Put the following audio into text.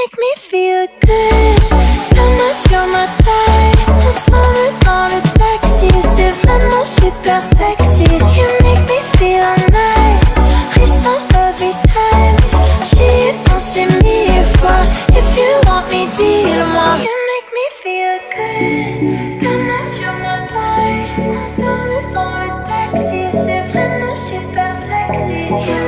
make me feel good. Comme sur ma taille, ensemble dans le taxi. C'est vraiment super sexy. You make me feel nice, frisson every time. J'y ai pensé 1000 fois. If you want me, dis-le-moi. You make me feel good. Comme sur ma taille, ensemble dans le taxi. C'est vraiment super sexy.